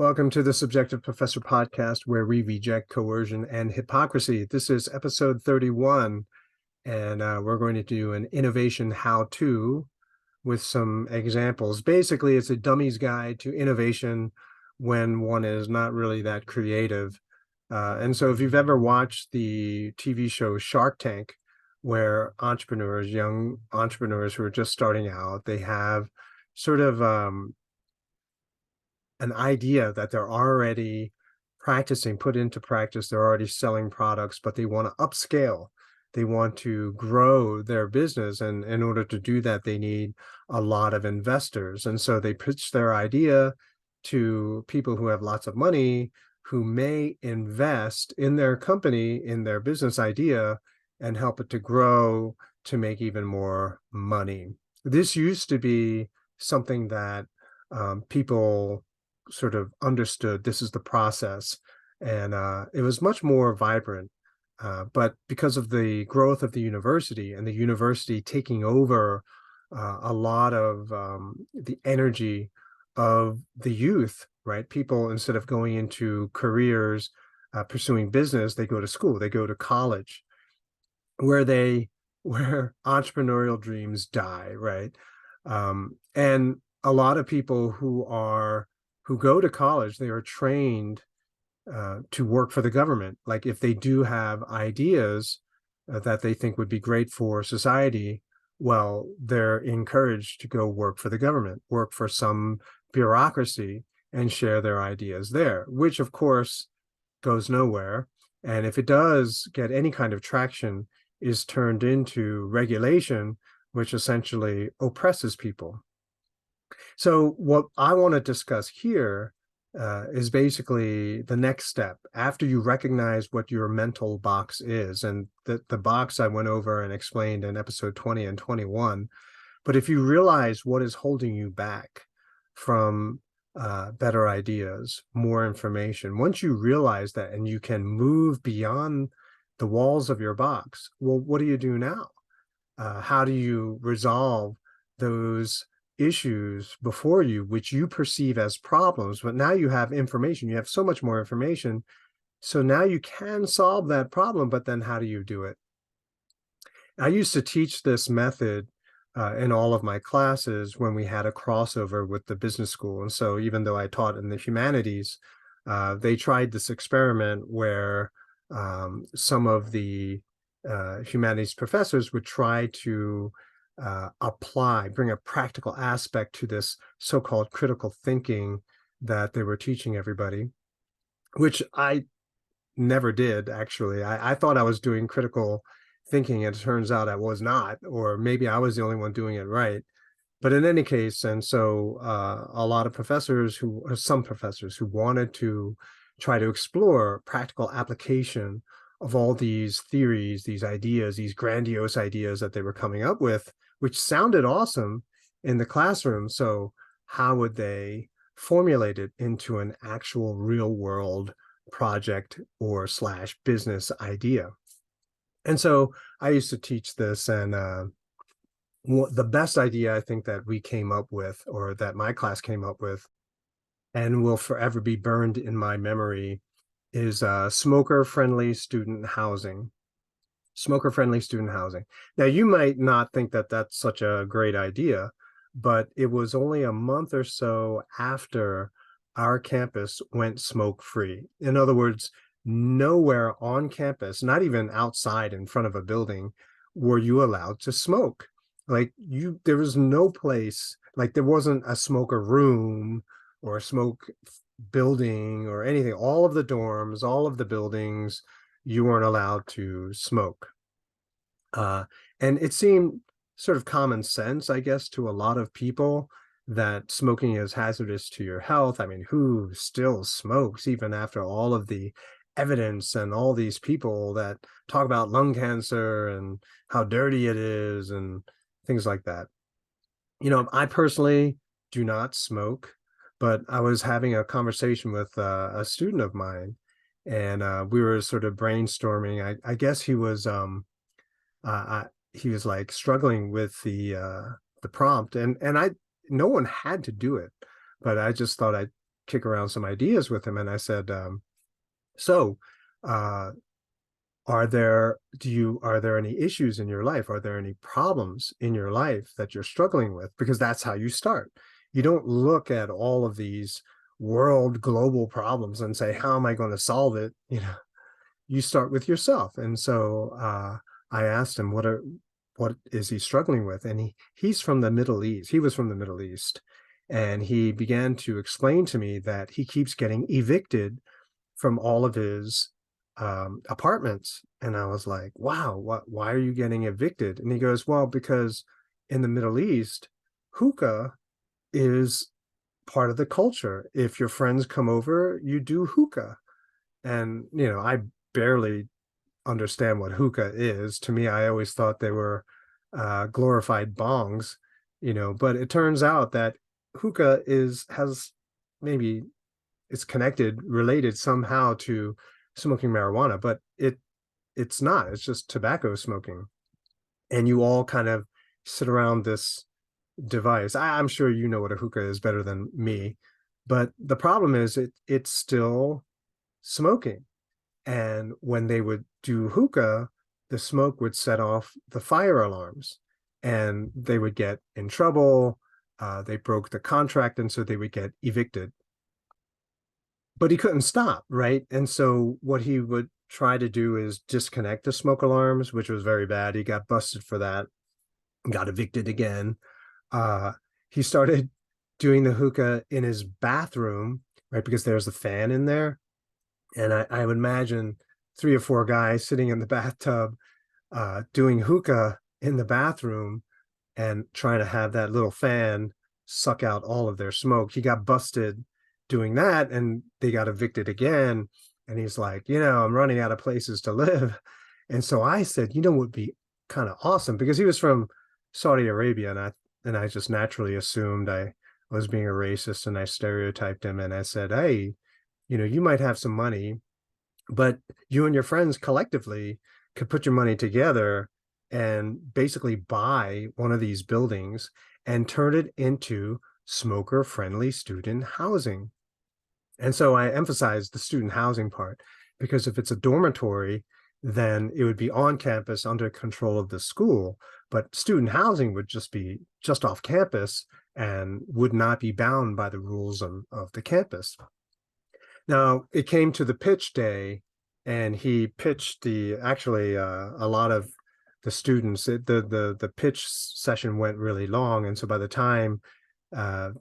Welcome to the Subjective Professor podcast, where we reject coercion and hypocrisy. This is episode 31, and we're going to do an innovation how-to with some examples. Basically, it's a dummy's guide to innovation when one is not really that creative. And so if you've ever watched the TV show Shark Tank, where entrepreneurs, young entrepreneurs who are just starting out, they have sort of an idea that they're already practicing, put into practice, they're already selling products, but they want to upscale. They want to grow their business. And in order to do that, they need a lot of investors. And so they pitch their idea to people who have lots of money, who may invest in their company, in their business idea, and help it to grow to make even more money. This used to be something that people sort of understood. This is the process, and it was much more vibrant. But because of the growth of the university and the university taking over a lot of the energy of the youth, right? People, instead of going into careers, pursuing business, they go to school, they go to college, where entrepreneurial dreams die, right? And a lot of people who go to college, they are trained to work for the government. Like if they do have ideas that they think would be great for society, well, they're encouraged to go work for the government, work for some bureaucracy and share their ideas there, which of course goes nowhere. And if it does get any kind of traction, is turned into regulation, which essentially oppresses people. So what I want to discuss here is basically the next step after you recognize what your mental box is. And the box I went over and explained in episode 20 and 21. But if you realize what is holding you back from better ideas, more information, once you realize that and you can move beyond the walls of your box, well, what do you do now? How do you resolve those issues before you, which you perceive as problems? But now you have information, you have so much more information. So now you can solve that problem, but then how do you do it? I used to teach this method in all of my classes when we had a crossover with the business school. And so even though I taught in the humanities, they tried this experiment where some of the humanities professors would try to bring a practical aspect to this so-called critical thinking that they were teaching everybody, which I never did, actually. I thought I was doing critical thinking, and it turns out I was not, or maybe I was the only one doing it right. But in any case, and so a lot of professors some professors who wanted to try to explore practical application of all these theories, these ideas, these grandiose ideas that they were coming up with, which sounded awesome in the classroom. So how would they formulate it into an actual real world project or / business idea? And so I used to teach this, and the best idea I think that we came up with, or that my class came up with, and will forever be burned in my memory, is smoker-friendly student housing. Smoker-friendly student housing. Now, you might not think that that's such a great idea, but it was only a month or so after our campus went smoke-free. In other words, nowhere on campus, not even outside in front of a building, were you allowed to smoke. Like there was no place, like there wasn't a smoker room or a smoke building or anything. All of the dorms, all of the buildings, you weren't allowed to smoke. And it seemed sort of common sense, I guess, to a lot of people that smoking is hazardous to your health. I mean, who still smokes even after all of the evidence and all these people that talk about lung cancer and how dirty it is and things like that? I personally do not smoke, but I was having a conversation with a student of mine, and we were sort of brainstorming. I guess he was he was like struggling with the prompt, and no one had to do it, but I just thought I'd kick around some ideas with him. And I said, so, uh, are there any issues in your life? Are there any problems in your life that you're struggling with? Because that's how you start. You don't look at all of these world global problems and say, how am I going to solve it? You start with yourself. And so I asked him, what is he struggling with? And he's from the Middle East. He was from the Middle East. And he began to explain to me that he keeps getting evicted from all of his apartments. And I was like, wow, why are you getting evicted? And he goes, well, because in the Middle East, hookah is part of the culture. If your friends come over, you do hookah. And, I barely understand what hookah is. To me, I always thought they were glorified bongs, but it turns out that hookah has maybe it's related somehow to smoking marijuana, but it's not. It's just tobacco smoking. And you all kind of sit around this device. I'm sure you know what a hookah is better than me, but the problem is it's still smoking. And when they would do hookah, the smoke would set off the fire alarms, and they would get in trouble. They broke the contract, and so they would get evicted. But he couldn't stop, right? And so what he would try to do is disconnect the smoke alarms, which was very bad. He got busted for that, got evicted again. He started doing the hookah in his bathroom, right? Because there's a fan in there. And I would imagine 3 or 4 guys sitting in the bathtub doing hookah in the bathroom and trying to have that little fan suck out all of their smoke. He got busted doing that, and they got evicted again. And he's like, I'm running out of places to live. And so I said, what would be kind of awesome, because he was from Saudi Arabia, and I just naturally assumed I was being a racist, and I stereotyped him. And I said, hey, you might have some money, but you and your friends collectively could put your money together and basically buy one of these buildings and turn it into smoker-friendly student housing. And so I emphasized the student housing part, because if it's a dormitory, then it would be on campus under control of the school, but student housing would just be just off campus and would not be bound by the rules of the campus. Now, it came to the pitch day, and he pitched actually a lot of the students. The pitch session went really long, and so by the time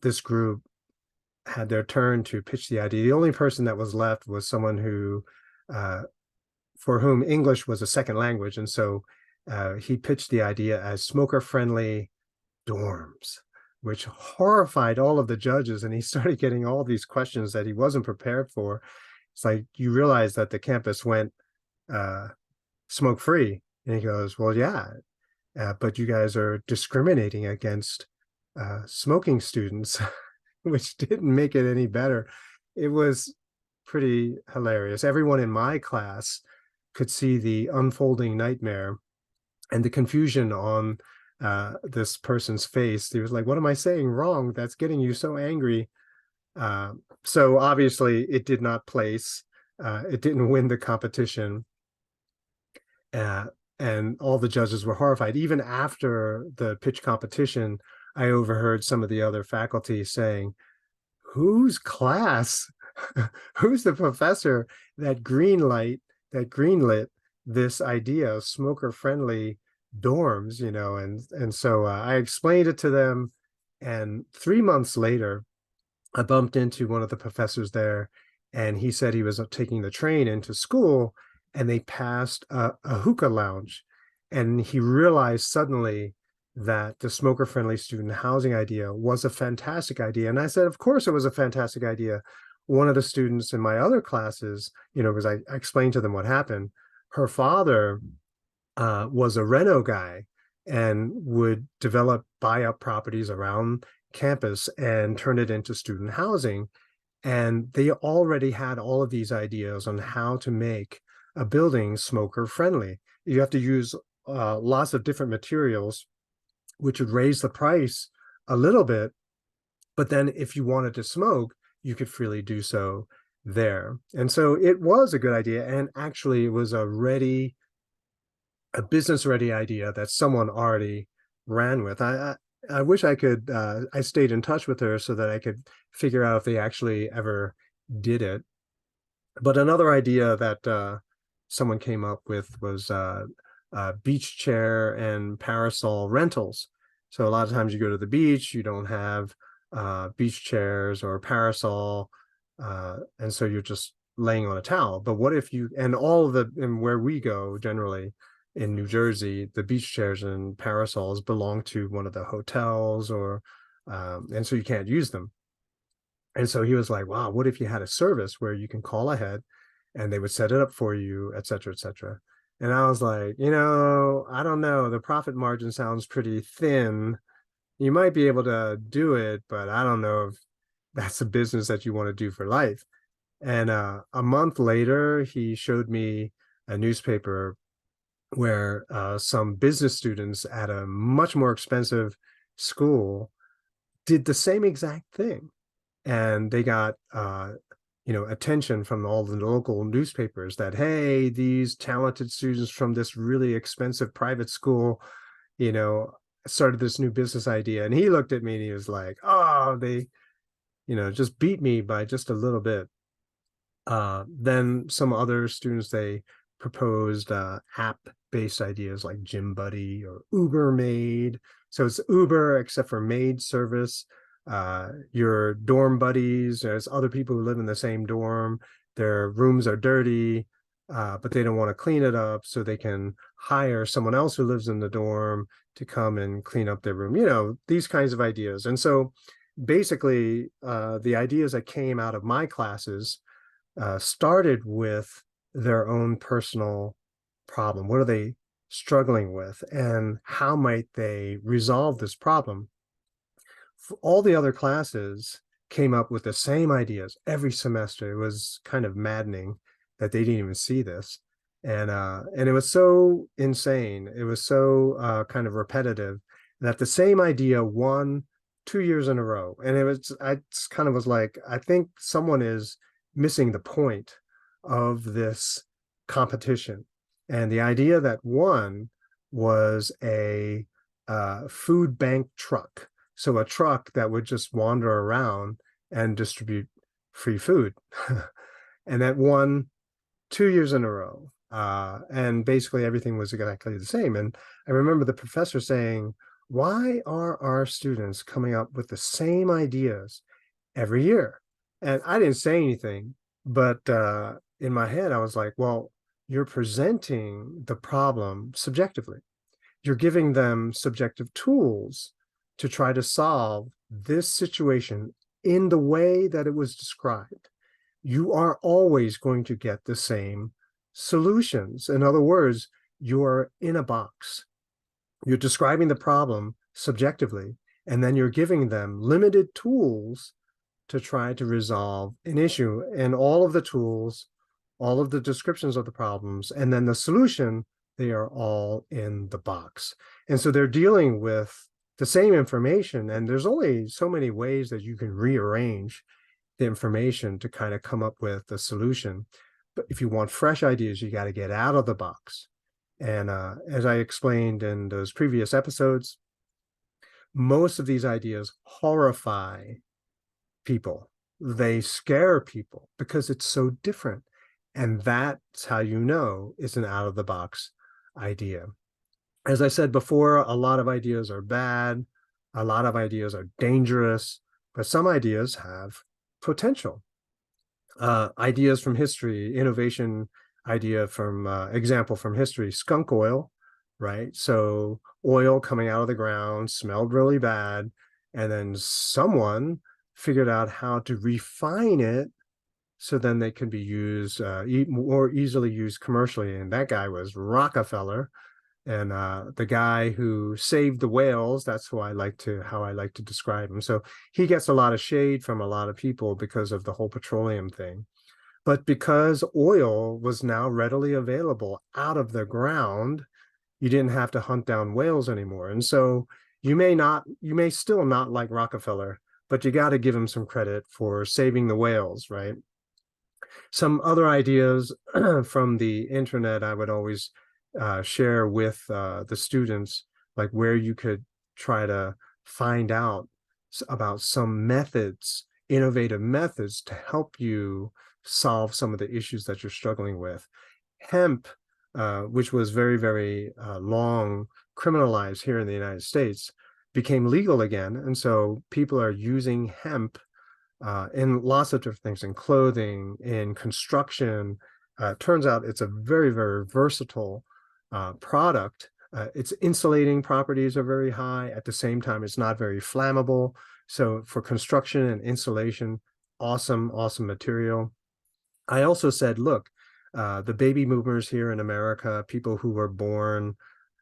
this group had their turn to pitch the idea, the only person that was left was someone who for whom English was a second language, and so he pitched the idea as smoker-friendly dorms, which horrified all of the judges, and he started getting all these questions that he wasn't prepared for. It's like, you realize that the campus went smoke-free, and he goes, well, yeah, but you guys are discriminating against smoking students, which didn't make it any better. It was pretty hilarious. Everyone in my class could see the unfolding nightmare and the confusion on this person's face. He was like, what am I saying wrong that's getting you so angry? So obviously it did not place. It didn't win the competition. And all the judges were horrified. Even after the pitch competition, I overheard some of the other faculty saying, whose class, who's the professor that greenlit this idea of smoker-friendly dorms, and so I explained it to them. And 3 months later, I bumped into one of the professors there, and he said he was taking the train into school, and they passed a hookah lounge, and he realized suddenly that the smoker-friendly student housing idea was a fantastic idea. And I said, of course it was a fantastic idea. One of the students in my other classes, because I explained to them what happened, her father was a reno guy and would buy up properties around campus and turn it into student housing. And they already had all of these ideas on how to make a building smoker friendly. You have to use lots of different materials, which would raise the price a little bit. But then if you wanted to smoke, you could freely do so there. And so it was a good idea. And actually, it was a business ready idea that someone already ran with. I wish I could, I stayed in touch with her so that I could figure out if they actually ever did it. But another idea that someone came up with was beach chair and parasol rentals. So a lot of times you go to the beach, you don't have beach chairs or parasol, and so you're just laying on a towel. But what if you, and all of the, and where we go generally in New Jersey, the beach chairs and parasols belong to one of the hotels or, and so you can't use them. And so he was like, wow, what if you had a service where you can call ahead and they would set it up for you, et cetera, et cetera. And I was like, I don't know. The profit margin sounds pretty thin. You might be able to do it, but I don't know if that's a business that you want to do for life. And a month later, he showed me a newspaper where some business students at a much more expensive school did the same exact thing. And they got attention from all the local newspapers that, hey, these talented students from this really expensive private school, started this new business idea. And he looked at me and he was like, oh, they, just beat me by just a little bit. Then some other students, they proposed app-based ideas like Gym Buddy or Uber Maid. So it's Uber except for maid service. Your dorm buddies, there's other people who live in the same dorm. Their rooms are dirty, but they don't want to clean it up, so they can hire someone else who lives in the dorm to come and clean up their room. These kinds of ideas. And so basically, the ideas that came out of my classes started with their own personal problem. What are they struggling with, and how might they resolve this problem? All the other classes came up with the same ideas every semester. It was kind of maddening that they didn't even see this. And it was so insane. It was so kind of repetitive that the same idea won 2 years in a row. And I kind of was like, I think someone is missing the point of this competition. And the idea that won was a food bank truck. So a truck that would just wander around and distribute free food. And that won 2 years in a row. And basically everything was exactly the same. And I remember the professor saying, why are our students coming up with the same ideas every year? And I didn't say anything, but in my head, I was like, well, you're presenting the problem subjectively. You're giving them subjective tools to try to solve this situation in the way that it was described. You are always going to get the same solutions. In other words, you're in a box. You're describing the problem subjectively, and then you're giving them limited tools to try to resolve an issue. And all of the tools, all of the descriptions of the problems, and then the solution, they are all in the box. And so they're dealing with the same information, and there's only so many ways that you can rearrange the information to kind of come up with the solution. But if you want fresh ideas, you got to get out of the box. And as I explained in those previous episodes, most of these ideas horrify people. They scare people because it's so different. And that's how you know it's an out of the box idea. As I said before, a lot of ideas are bad. A lot of ideas are dangerous, but some ideas have potential. Ideas from history, innovation idea from example from history, skunk oil, right? So oil coming out of the ground smelled really bad. And then someone figured out how to refine it so then they can be used more easily used commercially. And that guy was Rockefeller. And the guy who saved the whales, that's how I like to describe him. So he gets a lot of shade from a lot of people because of the whole petroleum thing. But because oil was now readily available out of the ground, you didn't have to hunt down whales anymore. And so you may still not like Rockefeller, but you got to give him some credit for saving the whales, right? Some other ideas from the internet I would always share with the students, like where you could try to find out about some methods, innovative methods to help you solve some of the issues that you're struggling with. Hemp, which was very, very long criminalized here in the United States, became legal again. And so people are using hemp in lots of different things, in clothing, in construction. Turns out it's a very, very versatile product. Its insulating properties are very high. At the same time, it's not very flammable. So for construction and insulation, awesome, awesome material. I also said, look, the baby boomers here in America, people who were born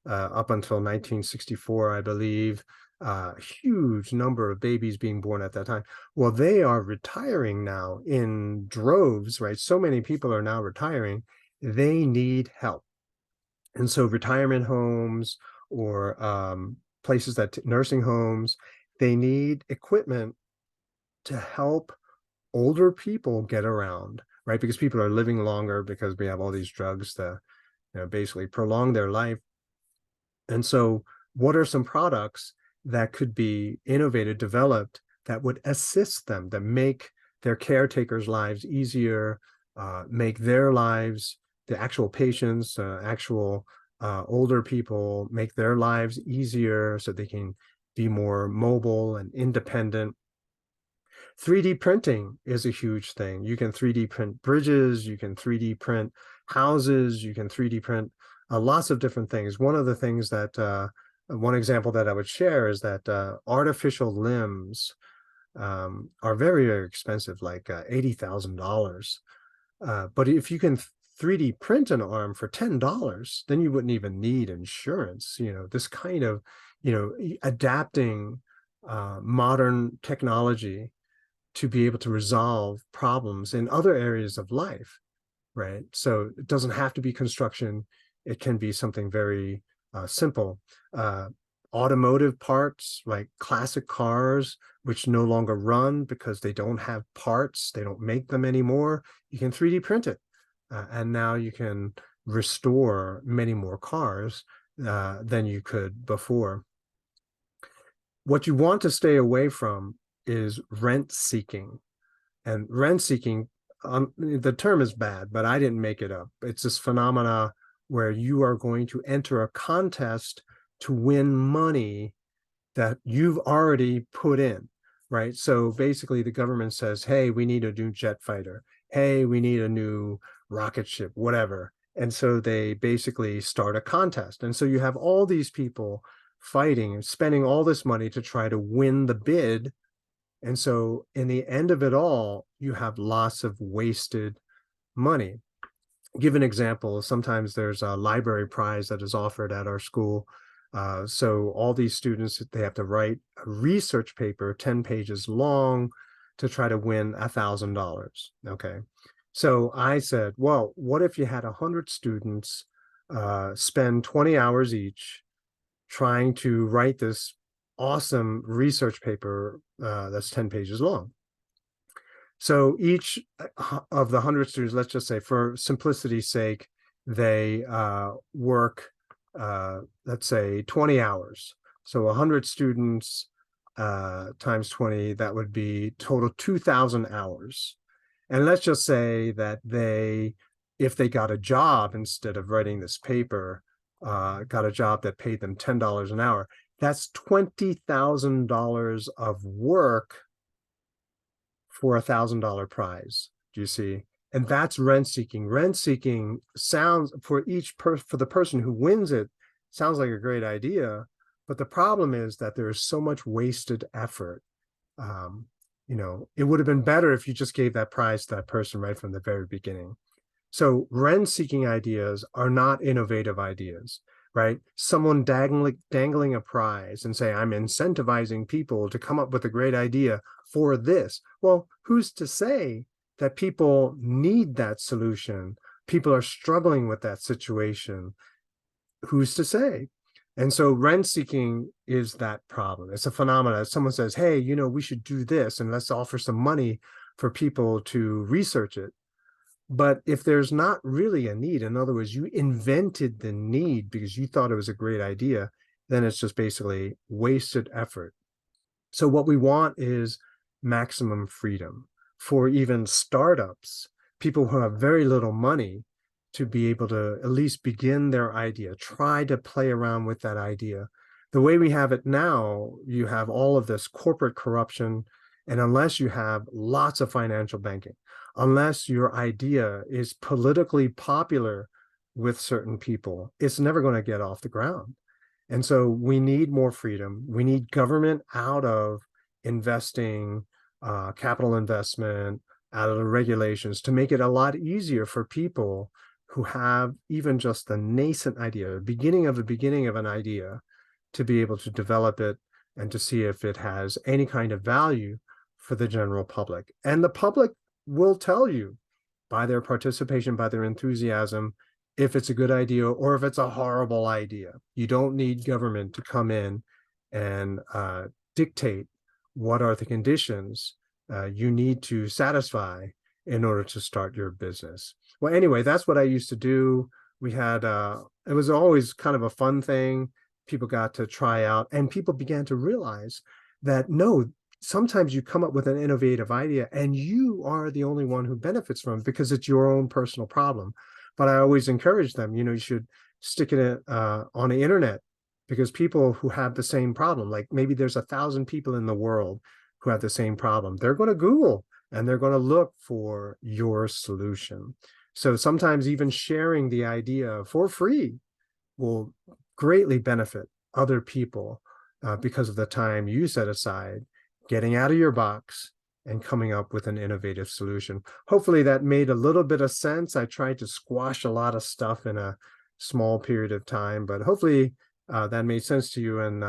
up until 1964, I believe, huge number of babies being born at that time. Well, they are retiring now in droves, right? So many people are now retiring. They need help. And so retirement homes or places that nursing homes, they need equipment to help older people get around, right? Because people are living longer because we have all these drugs to, basically prolong their life. And so what are some products that could be innovated, developed, that would assist them, that make their caretakers' lives easier, make their lives, the actual patients, actual older people, make their lives easier so they can be more mobile and independent. 3D printing is a huge thing. You can 3D print bridges, you can 3D print houses, you can 3D print lots of different things. One of the things that, one example that I would share is that artificial limbs are very, very expensive, like $80,000. But if you can 3D print an arm for $10, then you wouldn't even need insurance. This kind of, adapting modern technology to be able to resolve problems in other areas of life, right? So it doesn't have to be construction. It can be something very simple. Automotive parts, like classic cars, which no longer run because they don't have parts, they don't make them anymore. You can 3D print it. And now you can restore many more cars than you could before. What you want to stay away from is rent seeking. And rent seeking, the term is bad, but I didn't make it up. It's this phenomena where you are going to enter a contest to win money that you've already put in, right? So basically the government says, hey, we need a new jet fighter. Hey, we need a new rocket ship, whatever. And so they basically start a contest. And so you have all these people fighting and spending all this money to try to win the bid. And so in the end of it all, you have lots of wasted money. Give an example. Sometimes there's a library prize that is offered at our school. So all these students, they have to write a research paper 10 pages long to try to win $1,000. Okay. So I said, well, what if you had 100 students spend 20 hours each trying to write this awesome research paper that's 10 pages long? So each of the 100 students, let's just say for simplicity's sake, they work, let's say 20 hours. So 100 students times 20, that would be total 2,000 hours. And let's just say that if they got a job instead of writing this paper, got a job that paid them $10 an hour, that's $20,000 of work for $1,000 prize. Do you see? And that's rent seeking. Rent seeking sounds, for the person who wins it, sounds like a great idea, but the problem is that there is so much wasted effort. It would have been better if you just gave that prize to that person right from the very beginning. So rent seeking ideas are not innovative ideas, right? Someone dangling a prize and say, I'm incentivizing people to come up with a great idea for this. Well, who's to say that people need that solution? People are struggling with that situation. Who's to say? And so rent seeking is that problem. It's a phenomenon. Someone says, hey, we should do this and let's offer some money for people to research it. But if there's not really a need, in other words, you invented the need because you thought it was a great idea, then it's just basically wasted effort. So what we want is maximum freedom for even startups, people who have very little money, to be able to at least begin their idea, try to play around with that idea. The way we have it now, you have all of this corporate corruption, and unless you have lots of financial banking, unless your idea is politically popular with certain people, it's never going to get off the ground. And so we need more freedom. We need government out of investing, capital investment, out of the regulations, to make it a lot easier for people who have even just the nascent idea, the beginning of an idea, to be able to develop it and to see if it has any kind of value for the general public. And the public will tell you by their participation, by their enthusiasm, if it's a good idea or if it's a horrible idea. You don't need government to come in and dictate what are the conditions you need to satisfy in order to start your business. Well, anyway, that's what I used to do. We had, it was always kind of a fun thing. People got to try out, and people began to realize that no, sometimes you come up with an innovative idea and you are the only one who benefits from it because it's your own personal problem. But I always encourage them, you should stick it on the internet, because people who have the same problem, like maybe there's 1,000 people in the world who have the same problem, they're going to Google and they're going to look for your solution. So sometimes even sharing the idea for free will greatly benefit other people because of the time you set aside getting out of your box and coming up with an innovative solution. Hopefully that made a little bit of sense. I tried to squash a lot of stuff in a small period of time, but hopefully that made sense to you, and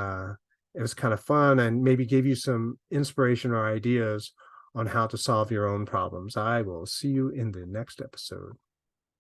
it was kind of fun and maybe gave you some inspiration or ideas on how to solve your own problems. I will see you in the next episode.